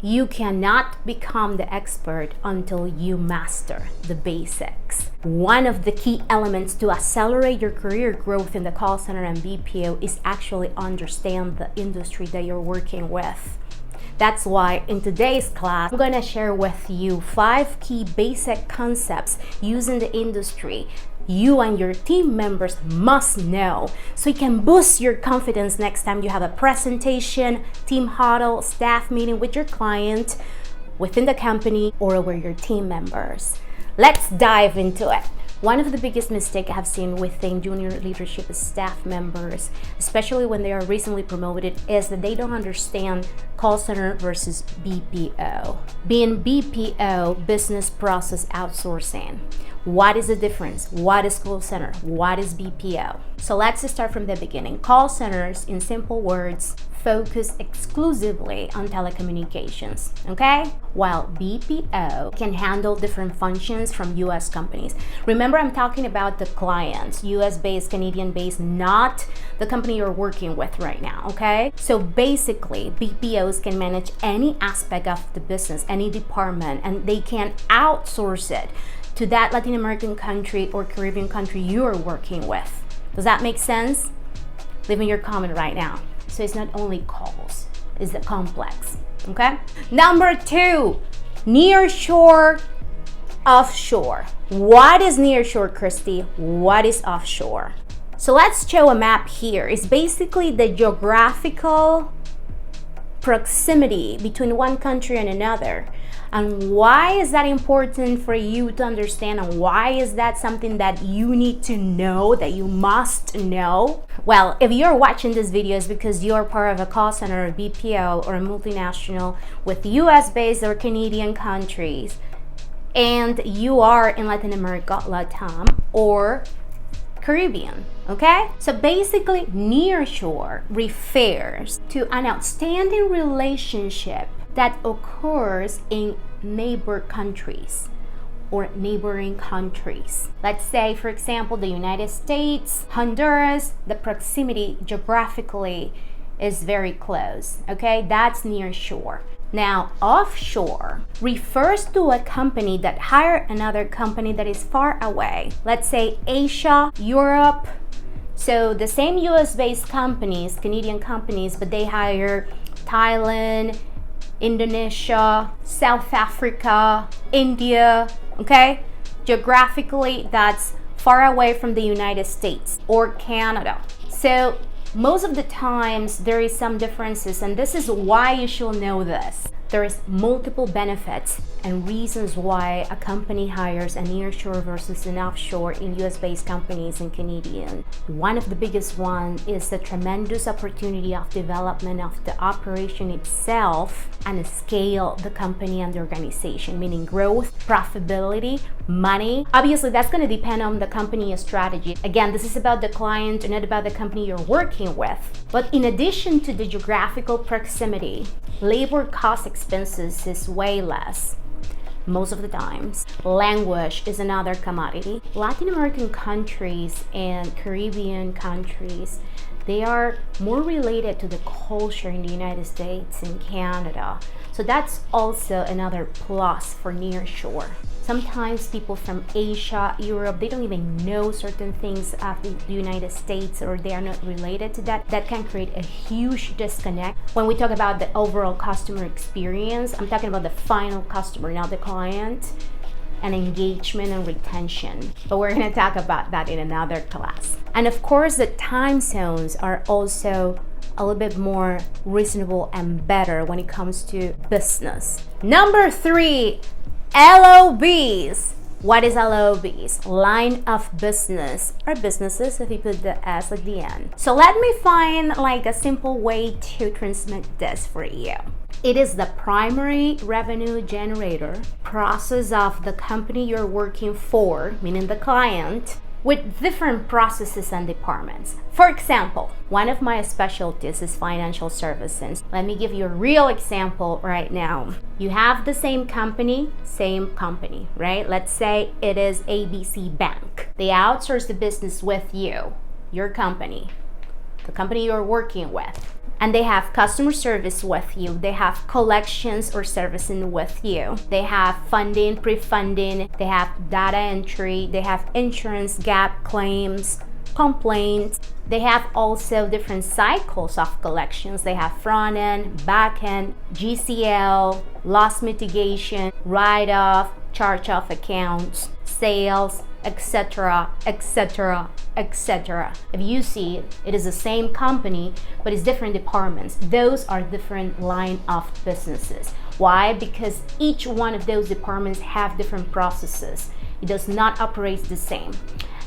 You cannot become the expert until you master the basics. One of the key elements to accelerate your career growth in the call center and BPO is actually understand the industry that you're working with. That's why in today's class, I'm going to share with you 5 key basic concepts used in the industry you and your team members must know so you can boost your confidence next time you have a presentation, team huddle, staff meeting with your client, within the company, or with your team members. Let's dive into it. One of the biggest mistakes I have seen within junior leadership staff members, especially when they are recently promoted, is that they don't understand call center versus BPO. Being BPO, business process outsourcing. What is the difference? What is call center? What is BPO? So let's start from the beginning. Call centers, in simple words, focus exclusively on telecommunications, okay? While BPO can handle different functions from US companies. Remember, I'm talking about the clients, US-based, Canadian-based, not the company you're working with right now, okay? So basically, BPOs can manage any aspect of the business, any department, and they can outsource it to that Latin American country or Caribbean country you are working with. Does that make sense? Leave me your comment right now. So it's not only calls, it's the complex, okay? Number 2, nearshore, offshore. What is nearshore, Christy? What is offshore? So let's show a map here. It's basically the geographical proximity between one country and another. And why is that important for you to understand, and why is that something that you need to know, that you must know? Well, if you're watching this video, it's because you're part of a call center, a BPO, or a multinational with US-based or Canadian countries, and you are in Latin America, LATAM, or Caribbean, okay? So basically, nearshore refers to an outstanding relationship that occurs in neighbor countries or neighboring countries. Let's say, for example, the United States, Honduras, the proximity geographically is very close, okay? That's near shore. Now, offshore refers to a company that hires another company that is far away. Let's say Asia, Europe. So the same US-based companies, Canadian companies, but they hire Thailand, Indonesia, South Africa, India, okay? Geographically, that's far away from the United States or Canada. So most of the times there is some differences, and this is why you should know this. There is multiple benefits and reasons why a company hires a nearshore versus an offshore in US-based companies and Canadian. One of the biggest ones is the tremendous opportunity of development of the operation itself and scale the company and the organization, meaning growth, profitability, money. Obviously, that's going to depend on the company's strategy. Again, this is about the client and not about the company you're working with. But in addition to the geographical proximity, labor cost expenses is way less. Most of the times, language is another commodity. Latin American countries and Caribbean countries, they are more related to the culture in the United States and Canada. So that's also another plus for nearshore. Sometimes people from Asia, Europe, they don't even know certain things of the United States, or they are not related to that. That can create a huge disconnect. When we talk about the overall customer experience, I'm talking about the final customer, not the client, and engagement and retention. But we're going to talk about that in another class. And of course, the time zones are also a little bit more reasonable and better when it comes to business. Number 3, LOBs. What is LOBs? Line of business, or businesses if you put the S at the end. So let me find like a simple way to transmit this for you. It is the primary revenue generator process of the company you're working for, meaning the client, with different processes and departments. For example, one of my specialties is financial services. Let me give you a real example right now. You have the same company, right? Let's say it is ABC Bank. They outsource the business with you, your company, the company you're working with. And they have customer service with you. They have collections or servicing with you. They have funding, pre-funding. They have data entry. They have insurance, gap claims, complaints. They have also different cycles of collections. They have front end, back end, GCL, loss mitigation, write-off, charge-off accounts, sales, etc., etc., etc. If you see it is the same company, but it's different departments. Those are different line of businesses. Why? Because each one of those departments have different processes. It does not operate the same.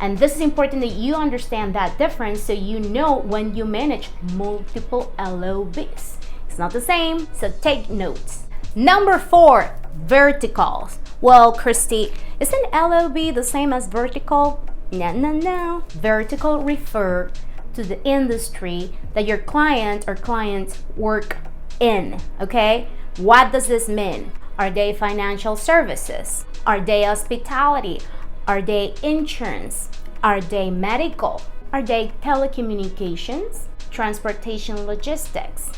And this is important that you understand that difference so you know when you manage multiple LOBs. It's not the same, so take notes. Number 4, verticals. Well, Christie, isn't LOB the same as vertical? No. Vertical refer to the industry that your client or clients work in, okay? What does this mean? Are they financial services? Are they hospitality? Are they insurance? Are they medical? Are they telecommunications? Transportation logistics?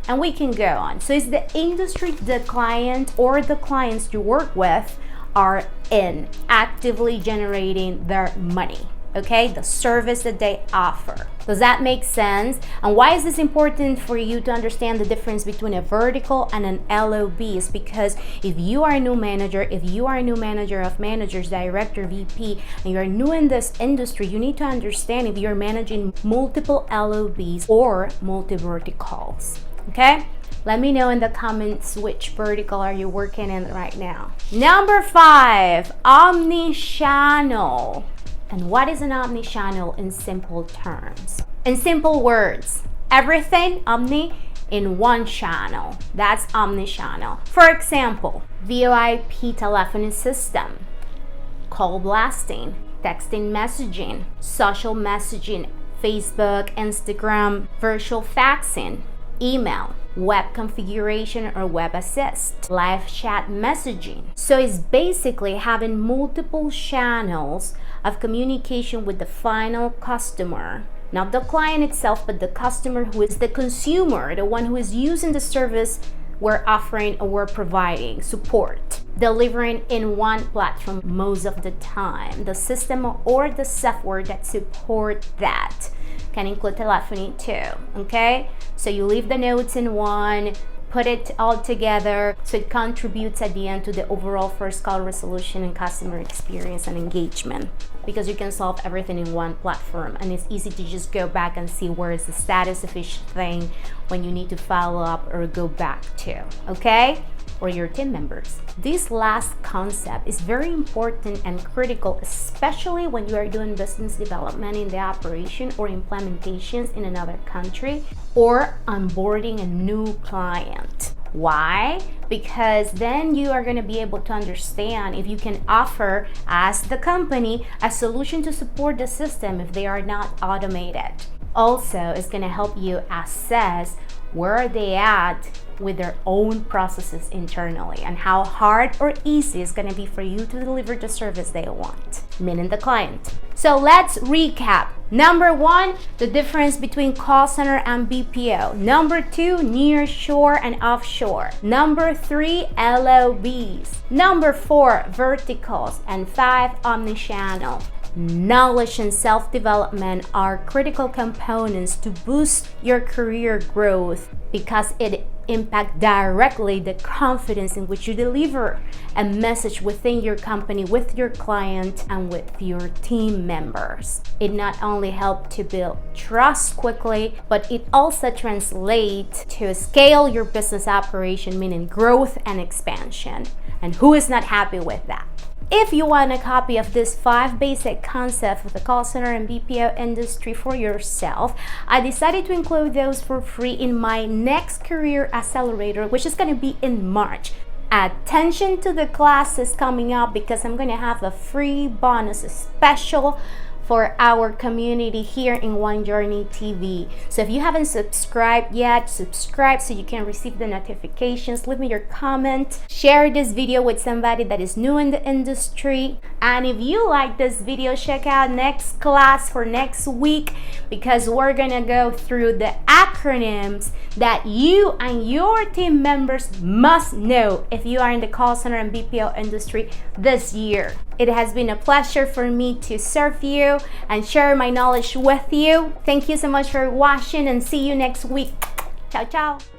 And we can go on. So it's the industry the client or the clients you work with are in, actively generating their money, okay? The service that they offer. Does that make sense? And why is this important for you to understand the difference between a vertical and an LOB? Is because if you are a new manager, if you are a new manager of managers, director, VP, and you're new in this industry, you need to understand if you're managing multiple LOBs or multi-verticals, okay? Let me know in the comments which vertical are you working in right now. Number 5, omni-channel. And what is an omni-channel in simple terms? In simple words, everything omni in one channel. That's omni-channel. For example, VoIP telephony system, call blasting, texting messaging, social messaging, Facebook, Instagram, virtual faxing, email, web configuration or web assist, live chat messaging. So it's basically having multiple channels of communication with the final customer, not the client itself, but the customer who is the consumer, the one who is using the service we're offering or we're providing support, delivering in one platform most of the time. The system or the software that support that can include telephony too, okay? So you leave the notes in one, put it all together so it contributes at the end to the overall first call resolution and customer experience and engagement, because you can solve everything in one platform and it's easy to just go back and see where is the status of each thing when you need to follow up or go back to, okay? Or your team members. This last concept is very important and critical, especially when you are doing business development in the operation or implementations in another country or onboarding a new client. Why? Because then you are going to be able to understand if you can offer as the company a solution to support the system if they are not automated. Also, it's going to help you assess where are they at with their own processes internally and how hard or easy it's going to be for you to deliver the service they want, meaning the client. So let's recap. Number 1, the difference between call center and BPO. Number 2, near shore and offshore. Number 3, LOBs. Number 4, verticals. And 5, omnichannel. Knowledge and self-development are critical components to boost your career growth because it impacts directly the confidence in which you deliver a message within your company, with your client, and with your team members. It not only helps to build trust quickly, but it also translates to scale your business operation, meaning growth and expansion. And who is not happy with that? If you want a copy of this 5 basic concepts of the call center and BPO industry for yourself, I decided to include those for free in my next career accelerator, which is going to be in March. Attention to the classes coming up because I'm going to have a free bonus special for our community here in One Journey TV. So if you haven't subscribed yet, subscribe so you can receive the notifications. Leave me your comment. Share this video with somebody that is new in the industry. And if you like this video, check out next class for next week, because we're gonna go through the acronyms that you and your team members must know if you are in the call center and BPO industry this year. It has been a pleasure for me to serve you and share my knowledge with you. Thank you so much for watching, and see you next week. Ciao, ciao.